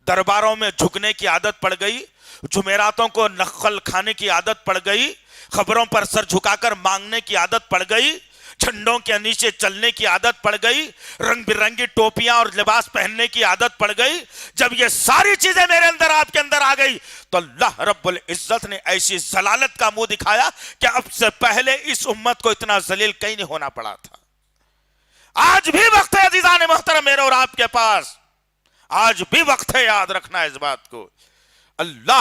درباروں میں جھکنے کی عادت پڑ گئی، جمعراتوں کو نقل کھانے کی عادت پڑ گئی، خبروں پر سر جھکا کر مانگنے کی عادت پڑ گئی، جھنڈوں کے نیچے چلنے کی عادت پڑ گئی، رنگ برنگی ٹوپیاں اور لباس پہننے کی عادت پڑ گئی۔ جب یہ ساری چیزیں میرے اندر آپ کے اندر آ گئی تو اللہ رب العزت نے ایسی ذلالت کا منہ دکھایا کہ اب سے پہلے اس امت کو اتنا ذلیل کہیں نہیں ہونا پڑا تھا۔ آج بھی وقت ہے عزیزان محترم میرے اور آپ کے پاس، آج بھی وقت ہے، یاد رکھنا اس بات کو۔ اللہ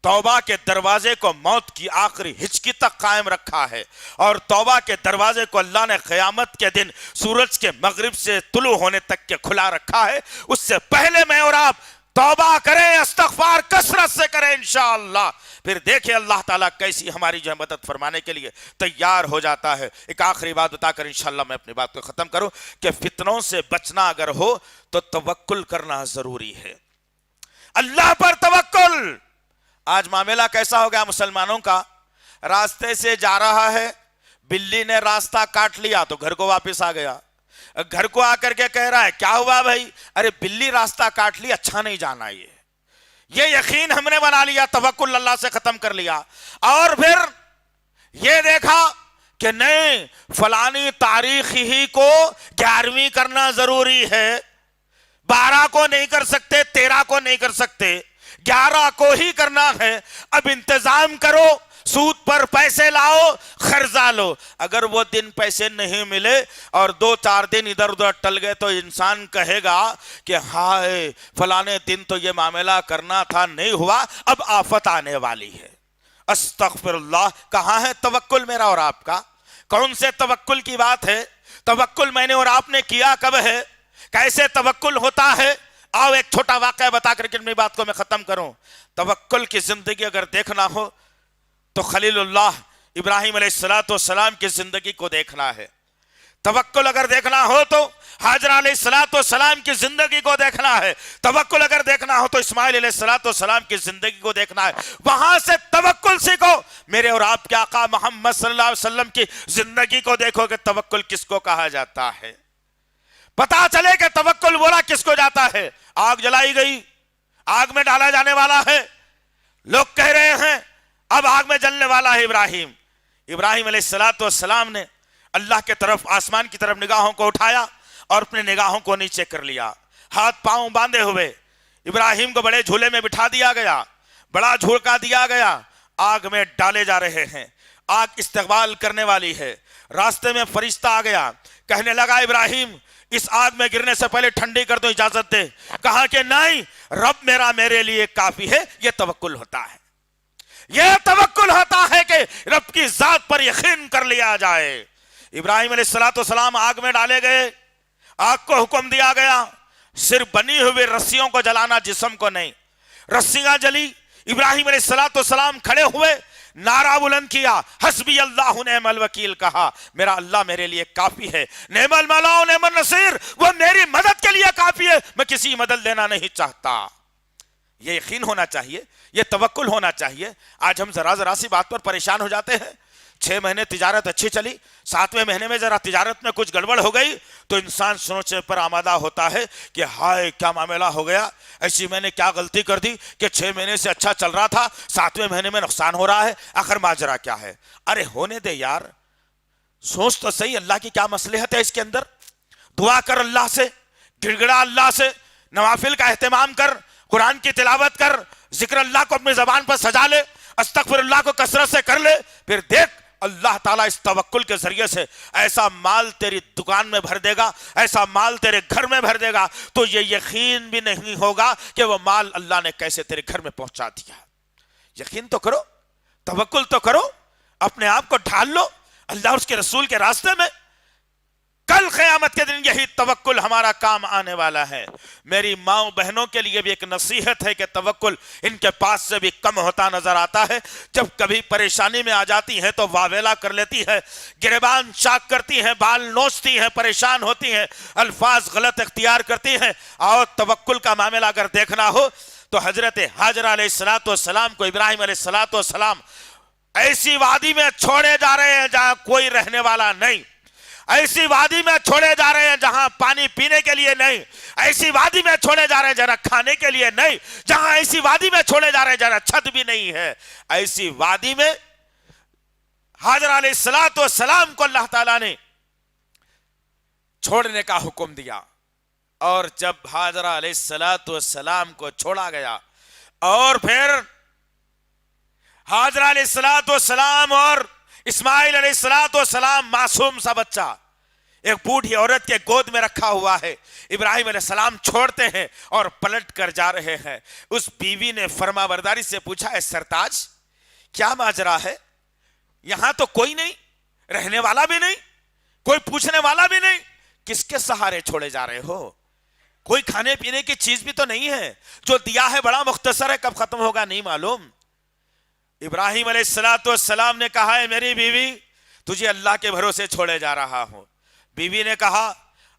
توبہ کے دروازے کو موت کی آخری ہچکی تک قائم رکھا ہے، اور توبہ کے دروازے کو اللہ نے قیامت کے دن سورج کے مغرب سے طلوع ہونے تک کے کھلا رکھا ہے۔ اس سے پہلے میں اور آپ توبہ کریں، استغفار کثرت سے کریں انشاءاللہ، پھر دیکھیں اللہ تعالیٰ کیسی ہماری جو مدد فرمانے کے لیے تیار ہو جاتا ہے۔ ایک آخری بات بتا کر انشاءاللہ میں اپنی بات کو ختم کروں کہ فتنوں سے بچنا اگر ہو تو توکل کرنا ضروری ہے، اللہ پر توکل۔ آج معاملہ کیسا ہو گیا مسلمانوں کا، راستے سے جا رہا ہے، بلی نے راستہ کاٹ لیا تو گھر کو واپس آ گیا، گھر کو آ کر کے کہہ رہا ہے کیا ہوا بھائی؟ ارے بلی راستہ کاٹ لی، اچھا نہیں جانا، یہ یقین ہم نے بنا لیا، توکل اللہ سے ختم کر لیا، اور پھر یہ دیکھا کہ نہیں فلانی تاریخ ہی کو 11ویں کرنا ضروری ہے، 12 کو نہیں کر سکتے، 13 کو نہیں کر سکتے، 11 کو ہی کرنا ہے۔ اب انتظام کرو، سود پر پیسے لاؤ، قرضہ لو۔ اگر وہ دن پیسے نہیں ملے اور 2-4 دن ادھر ادھر ٹل گئے تو انسان کہے گا کہ ہائے فلانے دن تو یہ معاملہ کرنا تھا، نہیں ہوا، اب آفت آنے والی ہے۔ استغفر اللہ۔ کہاں ہے توکل میرا اور آپ کا؟ کون سے توکل کی بات ہے؟ توکل میں نے اور آپ نے کیا کب ہے؟ کیسے توکل ہوتا ہے؟ آؤ ایک چھوٹا واقعہ بتا کر کے اپنی بات کو میں ختم کروں۔ توکل کی زندگی اگر دیکھنا ہو تو خلیل اللہ ابراہیم علیہ السلام کی زندگی کو دیکھنا ہے۔ توکل اگر دیکھنا ہو تو حاجرہ علیہ السلام کی زندگی کو دیکھنا ہے۔ توکل اگر دیکھنا ہو تو اسماعیل علیہ السلام کی زندگی کو دیکھنا ہے۔ وہاں سے توکل سیکھو۔ میرے اور آپ کے آقا محمد صلی اللہ علیہ وسلم کی زندگی کو دیکھو کہ توکل کس کو کہا جاتا ہے، پتا چلے کہ توکل بولا کس کو جاتا ہے۔ آگ جلائی گئی، آگ میں ڈالا جانے والا ہے، لوگ کہہ رہے ہیں اب آگ میں جلنے والا ہے ابراہیم علیہ السلام نے اللہ کے طرف، آسمان کی طرف نگاہوں کو اٹھایا اور اپنے نگاہوں کو نیچے کر لیا، ہاتھ پاؤں باندھے ہوئے ابراہیم کو بڑے جھولے میں بٹھا دیا گیا، بڑا جھولکا دیا گیا، آگ میں ڈالے جا رہے ہیں، آگ استقبال کرنے والی ہے، راستے میں فرشتہ آ گیا, کہنے لگا ابراہیم اس آگ میں گرنے سے پہلے ٹھنڈی کر دو, اجازت دے. کہا کہ نہیں, رب میرا میرے لیے کافی ہے. یہ توکل ہوتا ہے, یہ توکل ہوتا ہے کہ رب کی ذات پر یقین کر لیا جائے. ابراہیم علیہ السلام آگ میں ڈالے گئے. آگ کو حکم دیا گیا صرف بنی ہوئی رسیوں کو جلانا, جسم کو نہیں. رسیاں جلی. ابراہیم علیہ السلام کھڑے ہوئے, نعرہ بلند کیا, حسبی اللہ نعم الوکیل, کہا میرا اللہ میرے لیے کافی ہے. نعم المولا و نعم النصیر, وہ میری مدد کے لیے کافی ہے, میں کسی مدد لینا نہیں چاہتا. یہ یقین ہونا چاہیے, یہ توکل ہونا چاہیے. آج ہم ذرا سی بات پر پریشان ہو جاتے ہیں. 6 مہینے تجارت اچھی چلی, 7ویں مہینے میں ذرا تجارت میں کچھ گڑبڑ ہو گئی تو انسان سوچنے پر آمادہ ہوتا ہے کہ ہائے کیا معاملہ ہو گیا, ایسی میں نے کیا غلطی کر دی کہ 6 مہینے سے اچھا چل رہا تھا, 7ویں مہینے میں نقصان ہو رہا ہے, آخر ماجرا کیا ہے. ارے ہونے دے یار, سوچ تو صحیح اللہ کی کیا مصلحت ہے اس کے اندر. دعا کر اللہ سے, گڑ گڑا اللہ سے, نوافل کا اہتمام کر, قرآن کی تلاوت کر, ذکر اللہ کو اپنی زبان پر سجا لے, استغفر اللہ کو کثرت سے کر لے. پھر دیکھ اللہ تعالیٰ اس توکل کے ذریعے سے ایسا مال تیری دکان میں بھر دے گا, ایسا مال تیرے گھر میں بھر دے گا, تو یہ یقین بھی نہیں ہوگا کہ وہ مال اللہ نے کیسے تیرے گھر میں پہنچا دیا. یقین تو کرو, توکل تو کرو, اپنے آپ کو ڈھال لو اللہ اور اس کے رسول کے راستے میں. کل قیامت کے دن یہی توکل ہمارا کام آنے والا ہے. میری ماں بہنوں کے لیے بھی ایک نصیحت ہے کہ توکل ان کے پاس سے بھی کم ہوتا نظر آتا ہے. جب کبھی پریشانی میں آ جاتی ہے تو واویلا کر لیتی ہے, گریبان چاک کرتی ہیں, بال نوچتی ہیں, پریشان ہوتی ہیں, الفاظ غلط اختیار کرتی ہیں. اور توکل کا معاملہ اگر دیکھنا ہو تو حضرت ہاجرہ علیہ السلام کو ابراہیم علیہ السلام ایسی وادی میں چھوڑے جا رہے ہیں جہاں کوئی رہنے والا نہیں, ایسی وادی میں چھوڑے جا رہے ہیں جہاں پانی پینے کے لیے نہیں, ایسی وادی میں چھوڑے جا رہے ہیں جہاں کھانے کے لیے نہیں, جہاں ایسی وادی میں چھوڑے جا رہے ہیں جہاں چھت بھی نہیں ہے. ایسی وادی میں ہاجرہ علیہ السلام کو اللہ تعالیٰ نے چھوڑنے کا حکم دیا. اور جب ہاجرہ علیہ السلام کو چھوڑا گیا اور پھر ہاجرہ علیہ السلام اور اسماعیل علیہ السلام, معصوم سا بچہ ایک بوڑھی عورت کے گود میں رکھا ہوا ہے, ابراہیم علیہ السلام چھوڑتے ہیں اور پلٹ کر جا رہے ہیں. اس بیوی نے فرما برداری سے پوچھا, اے سرتاج کیا ماجرا ہے, یہاں تو کوئی نہیں, رہنے والا بھی نہیں, کوئی پوچھنے والا بھی نہیں, کس کے سہارے چھوڑے جا رہے ہو, کوئی کھانے پینے کی چیز بھی تو نہیں ہے, جو دیا ہے بڑا مختصر ہے, کب ختم ہوگا نہیں معلوم. ابراہیم علیہ السلام نے کہا, ہے میری بیوی تجھے اللہ کے بھروسے چھوڑے جا رہا ہوں. بیوی نے کہا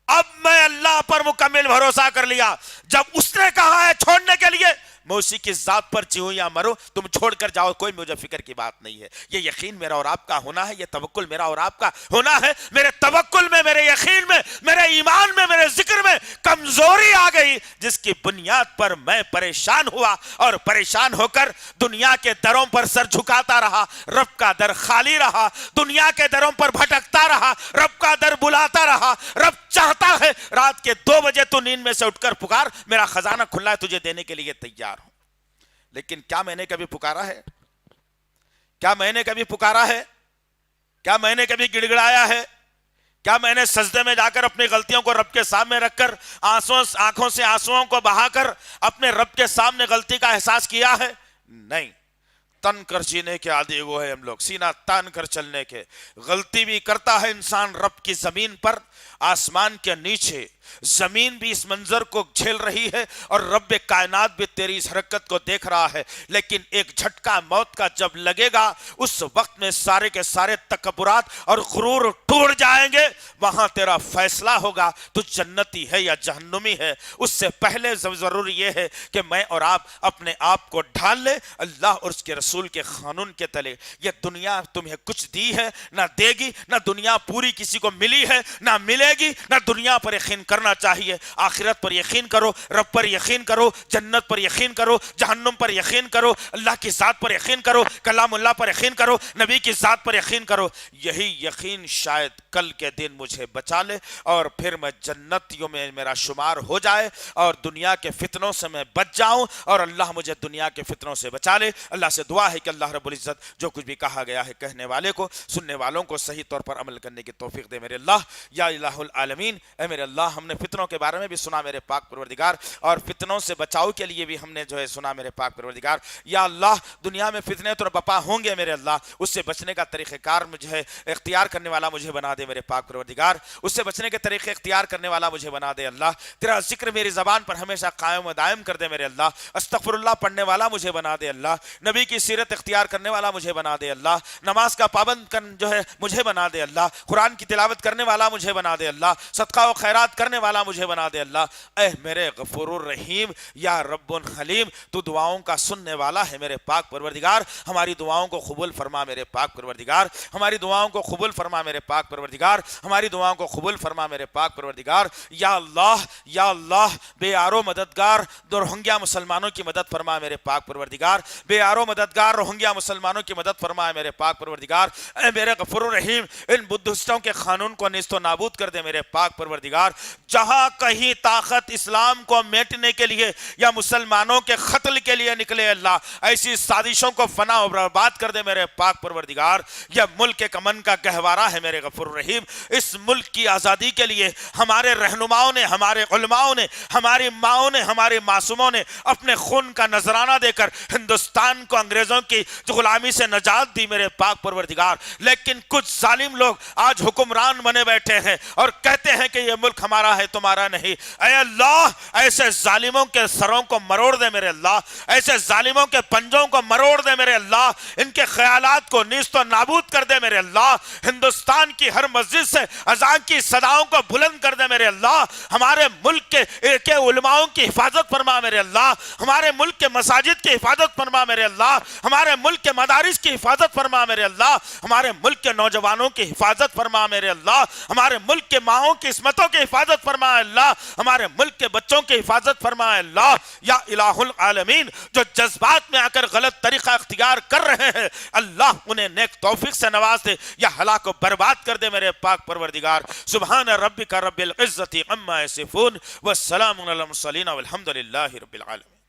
اب میں اللہ پر مکمل بھروسہ کر لیا, جب اس نے کہا ہے چھوڑنے کے لیے میں اسی کی ذات پر جیوں یا مروں, تم چھوڑ کر جاؤ, کوئی مجھے فکر کی بات نہیں ہے. یہ یقین میرا اور آپ کا ہونا ہے, یہ توکل میرا اور آپ کا ہونا ہے. میرے توکل میں, میرے یقین میں, میرے ایمان میں, میرے ذکر میں کمزوری آ گئی, جس کی بنیاد پر میں پریشان ہوا اور پریشان ہو کر دنیا کے دروں پر سر جھکاتا رہا, رب کا در خالی رہا, دنیا کے دروں پر بھٹکتا رہا, رب کا در بلاتا رہا. رب چاہتا ہے رات کے 2 بجے تو نیند میں سے اٹھ کر پکار, میرا خزانہ کھلا ہے, تجھے دینے کے لیے تیار ہوں. لیکن کیا میں نے کبھی پکارا ہے, کیا میں نے کبھی پکارا ہے, کیا میں نے کبھی گڑ گڑایا ہے, کیا میں نے سجدے میں جا کر اپنی غلطیوں کو رب کے سامنے رکھ کر آنکھوں سے آنسوؤں کو بہا کر اپنے رب کے سامنے غلطی کا احساس کیا ہے؟ نہیں. تن کر جینے کے عادی وہ ہے ہم لوگ, سینہ تان کر چلنے کے. غلطی بھی کرتا ہے انسان رب کی زمین پر, آسمان کے نیچے, زمین بھی اس منظر کو جھیل رہی ہے اور رب کائنات بھی تیری اس حرکت کو دیکھ رہا ہے. لیکن ایک جھٹکا موت کا جب لگے گا اس وقت میں سارے کے سارے تکبرات اور غرور ٹوٹ جائیں گے, وہاں تیرا فیصلہ ہوگا تو جنتی ہے یا جہنمی ہے. اس سے پہلے ضروری یہ ہے کہ میں اور آپ اپنے آپ کو ڈھال لے اللہ اور اس کے رسول کے قانون کے تلے. یہ دنیا تمہیں کچھ دی ہے نہ دے گی, نہ دنیا پوری کسی کو ملی ہے نہ ملے گی, نہ دنیا پر یقین کرنا چاہیے. آخرت پر یقین کرو, رب پر یقین کرو, جنت پر یقین کرو, جہنم پر یقین کرو, اللہ کی ذات پر یقین کرو, کلام اللہ پر یقین کرو, نبی کی ذات پر یقین کرو. یہی یقین شاید کل کے دن مجھے بچا لے اور پھر میں جنتیوں میں میرا شمار ہو جائے اور دنیا کے فتنوں سے میں بچ جاؤں اور اللہ مجھے دنیا کے فتنوں سے بچا لے۔ اللہ سے دعا ہے کہ اللہ رب العزت جو کچھ بھی کہا گیا ہے کہنے والے کو سننے والوں کو صحیح طور پر عمل کرنے کی توفیق دے میرے اللہ یا الہ العالمین۔ اے میرے اللہ ہم نے فتنوں کے بارے میں بھی سنا میرے پاک پروردگار اور فتنوں سے بچاؤ کے لیے بھی ہم نے جو ہے سنا میرے پاک پروردگار۔ یا اللہ دنیا میں فتنے تو بپا ہوں گے میرے اللہ، اس سے بچنے کا طریقہ کار مجھے اختیار کرنے والا مجھے بنا دے میرے پاک پروردگار، اس سے بچنے کے طریقے اختیار کرنے والا مجھے بنا دے اللہ۔ تیرا ذکر میری زبان پر ہمیشہ قائم و دائم کر دے میرے اللہ، استغفر اللہ پڑھنے والا مجھے بنا دے اللہ، نبی کی سیرت اختیار کرنے والا مجھے بنا دے اللہ، نماز کا پابند جو ہے مجھے بنا دے اللہ، قرآن کی تلاوت کرنے والا مجھے بنا دے اللہ، صدقہ و خیرات کرنے والا مجھے بنا دے اللہ۔ اے میرے غفور الرحیم یا رب حلیم، تو دعاؤں کا سننے والا ہے میرے پاک پروردگار، ہماری دعاؤں کو قبول فرما میرے پاک پروردگار، ہماری دعاؤں کو قبول فرما میرے پاک پروردگار، ہماری دعاؤں کو قبول فرما میرے پاک پروردگار۔ یا اللہ بے آرو مددگار روہنگیا مسلمانوں کی مدد فرما میرے پاک پروردگار، بے آرو مددگار روہنگیا مسلمانوں کی مدد فرما میرے پاک پروردگار۔ اے میرے غفور الرحیم ان بدھسٹوں کے قانون کو نیست و نابود کر دے میرے پاک پروردگار، جہاں کہیں طاقت اسلام کو میٹنے کے لیے یا مسلمانوں کے قتل کے لیے نکلے اللہ، ایسی سازشوں کو فنا و برباد کر دے میرے پاک پروردگار۔ یہ ملک ایک امن کا گہوارہ ہے میرے غفور الرحیم، اس ملک کی آزادی کے لیے ہمارے رہنماؤں نے، ہمارے علماؤں نے، ہماری ماؤں نے، ہمارے معصوموں نے اپنے خون کا نذرانہ دے کر ہندوستان کو انگریزوں کی غلامی سے نجات دی میرے پاک پروردگار۔ لیکن کچھ ظالم لوگ آج حکمران بنے بیٹھے ہیں اور کہتے ہیں کہ یہ ملک ہمارا ہے تمہارا نہیں۔ اے اللہ ایسے ظالموں کے سروں کو مروڑ دے میرے اللہ، ایسے ظالموں کے پنجوں کو مروڑ دے میرے اللہ، ان کے خیالات کو نیست و نابود کر دے میرے اللہ، ہندوستان کی ہر مسجد سے اذان کی صداؤں کو بلند کر دے میرے اللہ، ہمارے ملک کے علماؤں کی حفاظت فرما میرے اللہ، ہمارے ملک کے مساجد کی حفاظت فرما میرے اللہ، ہمارے ملک کے مدارس کی حفاظت فرما میرے اللہ، ہمارے ملک کے نوجوانوں کی حفاظت فرما میرے اللہ، ہمارے ملک کے ماؤں کی عصمتوں کی حفاظت فرما اللہ، ہمارے ملک کے بچوں کی حفاظت فرما اللہ۔ یا الہ العالمین جو جذبات میں آ کر غلط طریقہ اختیار کر رہے ہیں اللہ انہیں نیک توفیق سے نواز دے یا ہلاک و برباد کر دے میرے پاک پروردگار۔ سبحان ربک رب العزت عما یصفون والسلام علی المرسلین والحمد للہ رب العالمین۔